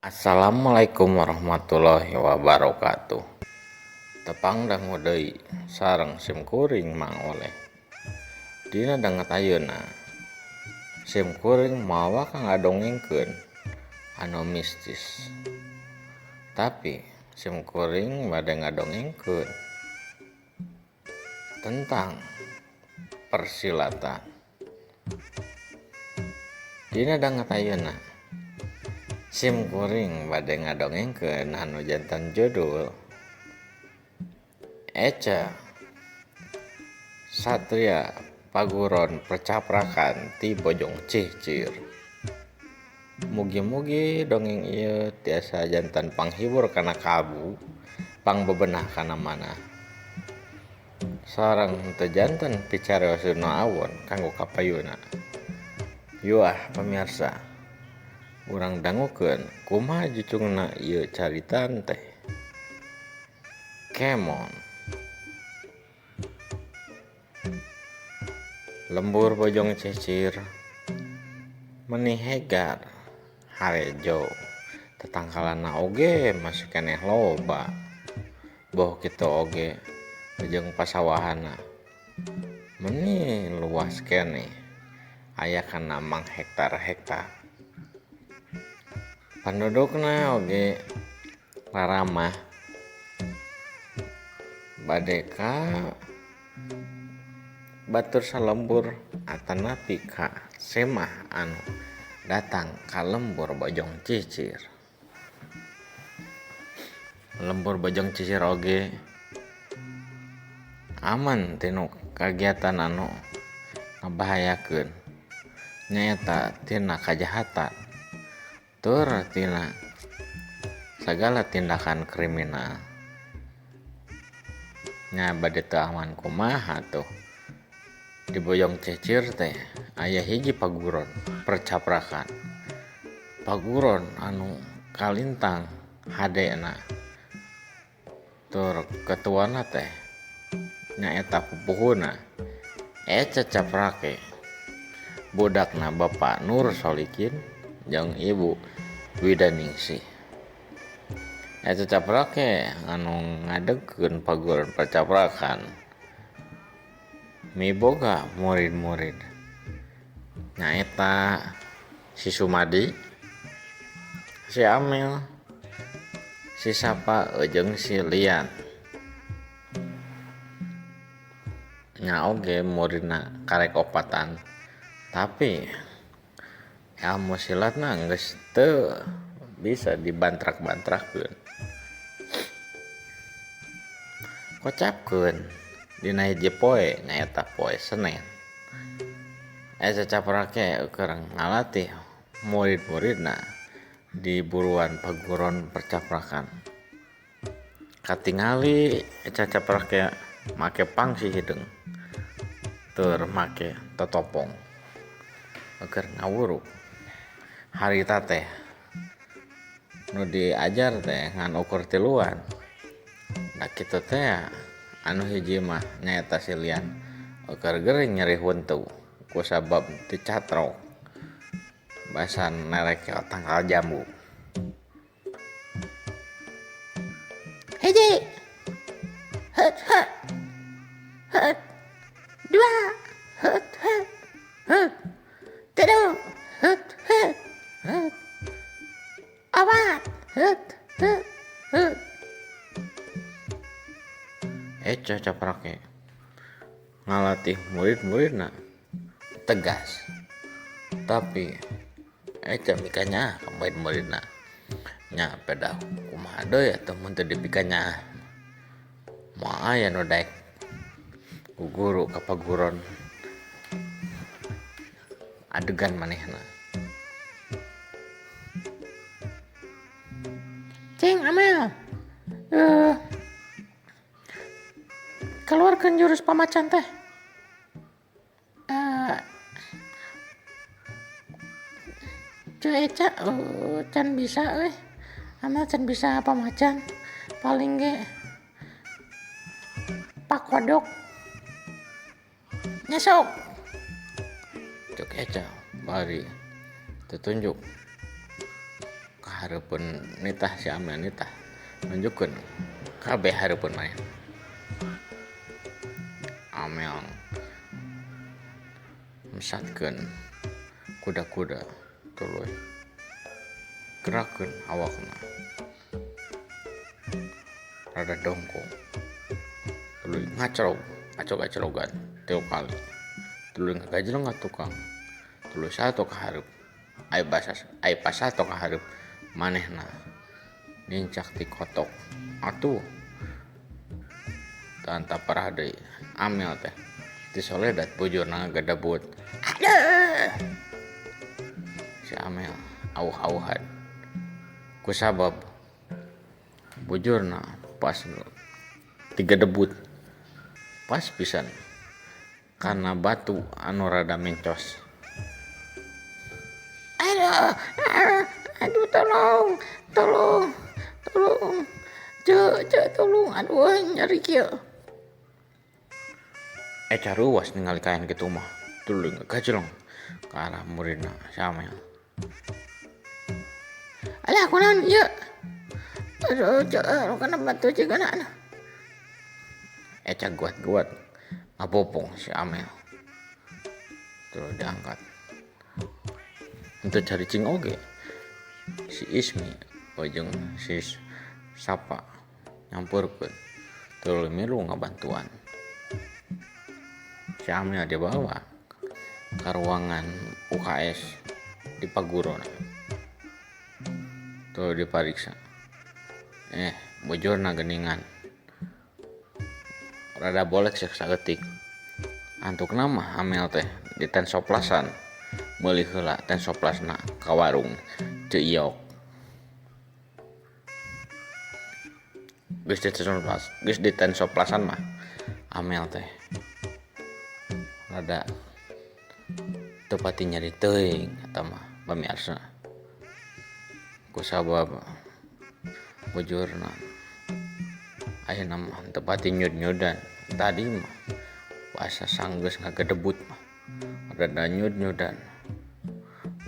Assalamualaikum warahmatullahi wabarakatuh. Tepang dangu deui sareng sim kuring mang oleh. Dina danget ayeuna sim kuring mawa ka ngadongengkeun anu mistis. Tapi sim kuring bade ngadongengkeun tentang persilatan. Dina danget ayeuna sim kuring bade ngadongengkeun anu janten judul Eca Satria Paguron Percaprakan ti Bojong Cihcir. Mugi-mugi dongeng ieu tiasa janten panghibur kana kabu, pangbebenah kana manah. Sareng teu janten picariosna awon kanggo kapayuna. Yuah pamirsa, urang dangukeun kumaha jucungna ieu caritan teh. Kemon. Lembur Bojong Cihcir meuni hegar harejo tatangkalanna oge masih keneh loba. Boh kitu oge jeung pasawahanna meuni luas keneh aya kana mang hektar-hektar. Pendudukna oge raramah bade ka batur salembur atanapi ka semah anu datang ka lembur Bojong Cihcir. Lembur Bojong Cihcir oge aman tinu kagiatan anu ngabahayakeun nyaeta tina kajahatan tur tina sagala tindakan kriminal. Nya bade teu aman kumaha tuh. Di Bojong Cihcir teh aya hiji paguron percaprakan. Paguron anu kalintang hadena. Tur ketuana teh nyaeta pupuhuna Eca Caprake. Budakna Bapak Nur Solikin jeung Ibu Widaningsih. Eca Caprake anu ngadegkeun paguron percaprakan miboga murid-murid nyaeta si Sumadi, si Amil, si Sapa jeung si Lian. Nya oge muridna karek opatan tapi ilmu silatna geus teu bisa dibantrak-bantrakkeun. Kocapkeun dina hiji poe nyaeta poe Senen. Eca Caprake keur ngalatih murid-muridna di buruan paguron percaprakan. Katingali Eca Caprake make pangsi hideung tur make totopong keur ngawuruk. Harita teh nu diajar teh ngan ukur tiluan. Da kitu teh anu hiji mah nyaeta si Lian keur gering nyeri huntu kusabab teu catrok basan nereke tangkal jambu. Hiji, hut hut, hut, dua, hut hut, hut, tilu, hut hut, hut, opat, hut hut, hut. Eca Caprake ngalatih murid-muridna tegas. Tapi Eca mikanya ka murid-muridna nya pedah kumaha deui atuh mun teu dipikanya. Moal aya nu daek ku guru ka paguron adegan manehna. Cing Amel, keluarkan jurus pamacan teh. Cu Eca, can bisa euy. Amel can bisa pamacan. Paling ge pakodok. Nyesok. Cuk Eca bari tutunjuk ka hareupeun nitah si Amel nitah nunjukkeun kabeh hareupeun main. Amel mesatkeun kuda-kuda tuluy gerakkeun awakna rada dongkong tuluy ngacrog acrog-acrogan 3 kali tuluy ngagajleng ka tukang tuluy salto ka hareup ai pas salto ka hareup manehna nincak ti kotok atuh tanta parah deui Amel teh ti soledat bujurna ngagedebut. Aduh, si Amel auh-auhan kusabab bujurna pas digedebut pas pisan karena batu anu rada mencos. Aduh, tolong, cek tolong, aduh nyeri kieu. Eca ruas ningali kaen kitu mah tuluy ngagajleng ke arah muridna si Amel. Alah kunaon ieu? Aduh, kana batu cigana. Eca guat-guat ngabopong si Amel. Terus diangkat. Untuk cari cing oge. Si Ismi jeung si Sapa nyampurkeun. Tuluy milu ngabantuan. Si Amel dibawa ke ruangan UKS di pagurona. Tuh dipariksa. Bujurna geuningan. Rada bolek sek saeutik. Antukna mah Amel teh di tensoplasan. Meuli heula tensoplasna ka warung Ceu Iok. Geus di tensoplasan mah Amel teh rada teu pati nyeri teuing eta mah pamirsa. Kusabab bujurna ayeuna mah teu pati nyud-nyudan. Tadi mah pas sanggeus ngagedebut mah rada nyud-nyudan.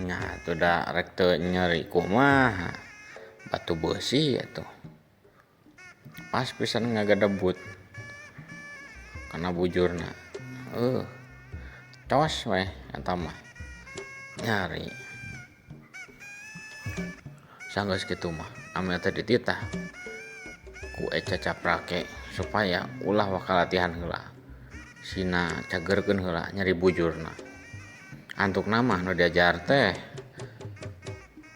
Nya atuh da rek teu nyeri kumaha batu beusi atuh. Pas pisan ngagedebut kana bujurna. Tos we eta mah nyari. Sanggeus kitu mah Amel teh dititah ku Eca Caprake supaya ulah waka latihan heula. Sina cagerkeun heula nyari bujurna. Antukna mah nu diajar teh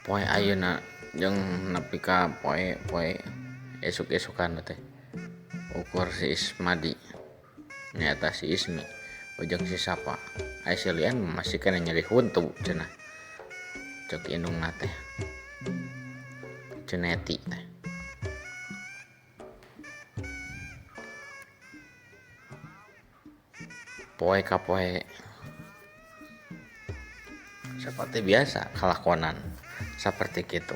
poe ayeuna jeung nepi ka poe esuk-esukan teh. Ukur si Ismadi nyata si Ismi jeung si Sapa. Ai si Lian masih kena nyeri huntu cenah. Cek indungna teh. Ceneti teh. Poe ka poe seperti biasa kalakonan seperti kitu.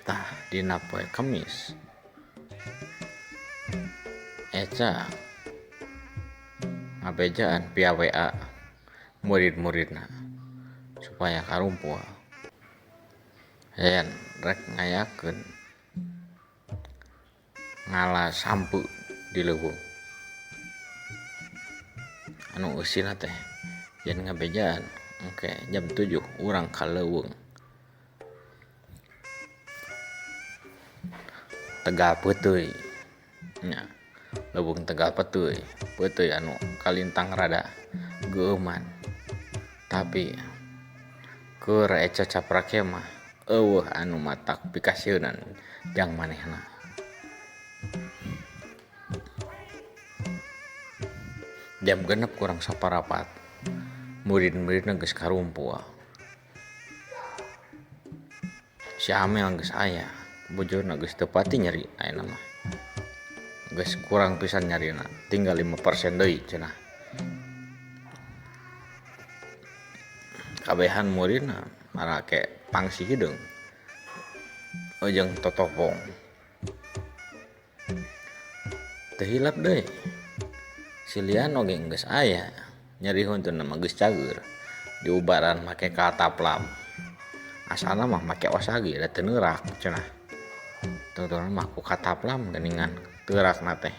Tah dina poe Kemis Eca ngabejaan via WA murid-muridna supaya karumpul. Yen rek ngayakeun ngala sampu di leuweung. Anu eusina teh yen ngabejaan engke jam 7 urang ka leuweung. Tegal Peuteuy nya leuweung Tegal Peuteuy anu kalintang rada geueuman. Tapi keur Eca Caprake mah eueuh anu matak pikasieun jang manehna. Jam 6 kurang saparapat murid-muridna geus karumpul. Si Amel geus aya, bujurna geus teu pati nyeri ayeuna mah. Geus kurang pisan nyarina, tinggal 5% deui cenah. Kabehan muridna marake pangsi hideung. Jeung totopong. Teu hilap deui. Si Lian oge geus aya, nyeri huntuna mah geus cager. Diubaran make kataplam. asalna mah make osagi da teu neurak cenah. Tuturna mah ku kataplam geuningan teurakna teh.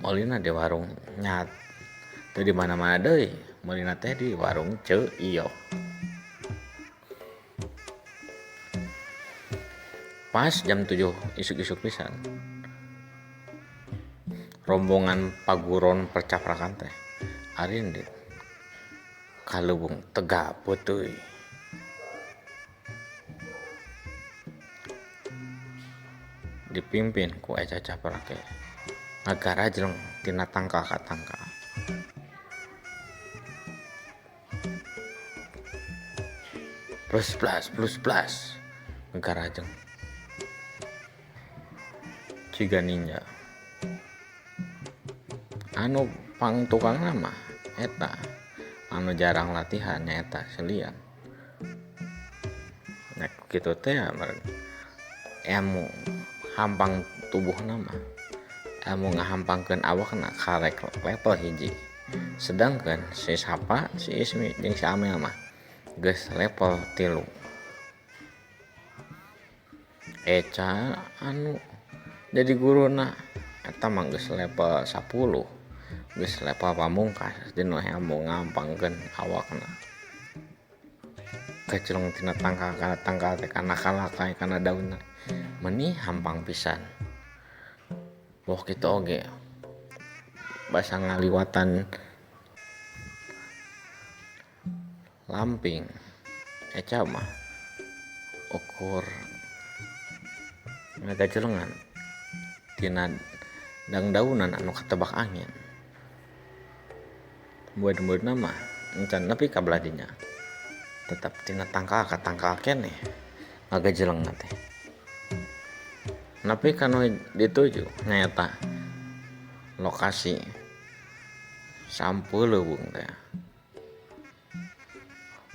Meulina di warung nyat teu di mana-mana deui, meulina teh di warung Ceu Iyo. Pas jam 7 isuk-isuk pisan. Rombongan paguron percaprakan teh ari di kalubung tegaput teuy. Dipimpin ku Eca Caprake ngagarajleng tina tangka ka tangka. Plus ngagarajleng ciga ninja. Anu pang tukang nama eta anu jarang latihan nyaeta selian. Nek kitu teh ilmu hampang tubuh nama ilmu ngahampangkeun awakna karek level hiji, sedangkan si Sapa si Ismi jeung si Amel mah geus level 3. Eca anu jadi guruna eta mah geus level 10, geus level pamungkas dina ilmu ngahampangkeun awakna. Kecilong tina tangka kana tangka teh kana kalakai kana daunna meuni hampang pisan. Woh kitu oge basa ngaliwatan lamping Eca mah ukur ngagajelengan tina dangdaunan anu katebak angin. Murid-muridna mah encan nepi ka belah dinya. Tetap tina tangka ka tangka keneh ngagajelengna teh. Nepi ka nu dituju nyaeta lokasi Sampeuleung teh.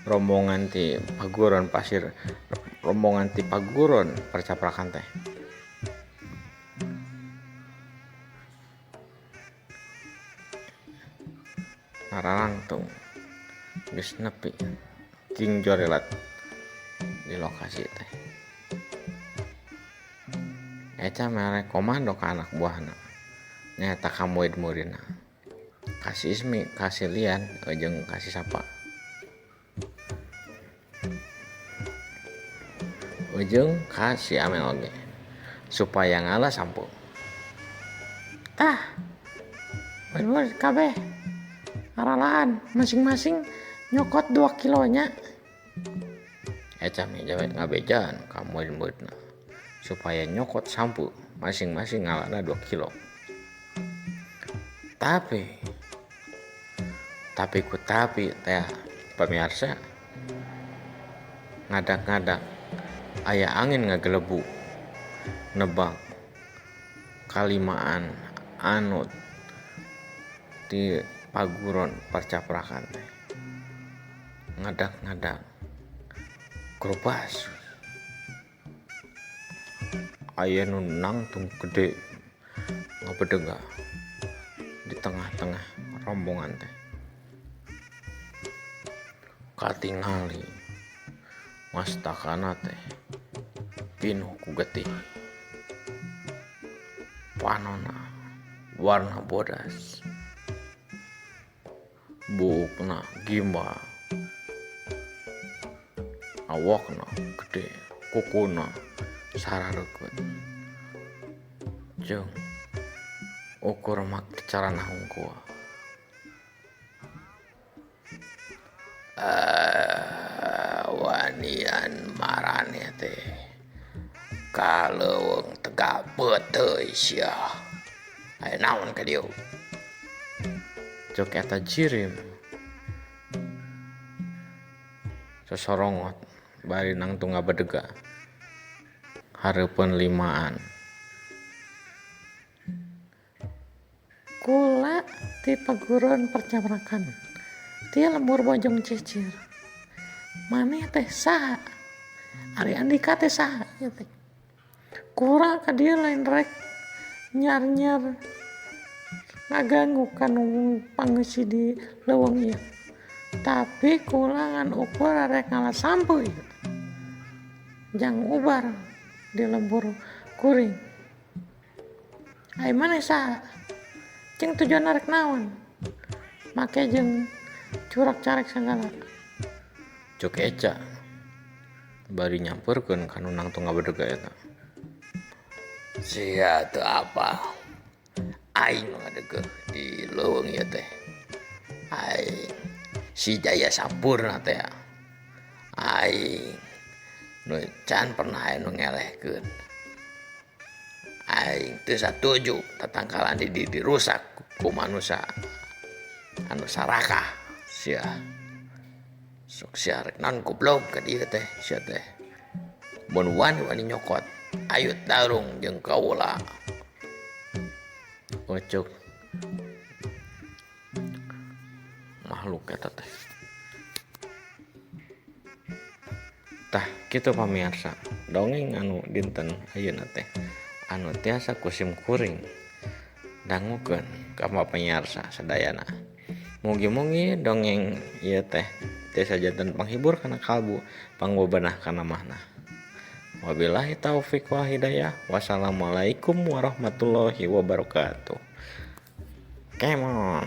Rombongan ti paguron percaprakan teh nararangtung geus nepi cing jorelat di lokasi teh. Eca mere komando ka anak buahna nyaeta ka murid-muridna, ka si Ismi, ka si Lian, jeung ka si Sapa. Ujung ka si Amel oge supaya ngalah sampu. Tah, murid-murid kabeh ngaralaan masing-masing nyokot 2 kilonya. Eca jawet ngabejaan ka murid-muridna supaya nyokot sampu masing-masing ngalana 2 kilo. Tapi teh pemirsa ngadak-ngadak aya angin ngagelebu nebak kalimaan anu di paguron percaprakan teh. Ngadak-ngadak grobas aya nu nangtung gede ngabedega di tengah-tengah rombongan teh. Katingali mastakana teh pinuh ku getih. Panonna warna bodas, buukna gimbal, awakna gede, kukuna sarareukeut, jeung ukur mak carana hungkul. Wanian marane teh kaleuweung tegapet teuy sia. Aya naon ka dieu? Cok eta jirim sosorongot bari nangtung ngabedega hareupeun limaan. Kula ti paguron percaprakan ti lembur bojong cicir. Maneh teh saha? Ari Andika teh saha ieu teh? Kura ka dieu lain rek nyar-nyar ngaganggu kanu pangeusih di leuweung ieu. Tapi kula ngan ukur rek ngalah sampu ieu. jang ubar di lembur kuring. Ai mana saha? Cing tujuan narek naon? Make jeung curak carek segala. Cuk Eca bari nyamperkeun ka nu nangtung ngabedega eta. Sia teu apa? Aing ngadegeh di leuweung ieu teh. Aing si Jaya Sampurna teh. Aing nu can pernah aya nu ngelehkeun. Aing teu satuju tatangkalan dirusak ku manusia anu sarakah sia. Sok sia rek naon goblok ka dieu teh sia teh. Mun wani nyokot ayo tarung jeung kaula. Ocok makhluk eta teh. Tah kitu pamirsa, dongeng anu dinten ayeuna teh anu tiasa kusim kuring dangukeun ka pamirsa sadayana. Mugi-mugi dongeng ieu teh tiasa janten panghibur kana kalbu, pangbebenah kana mahna. Wabillahi taufik wal hidayah. Wassalamualaikum warahmatullahi wabarakatuh. Come on.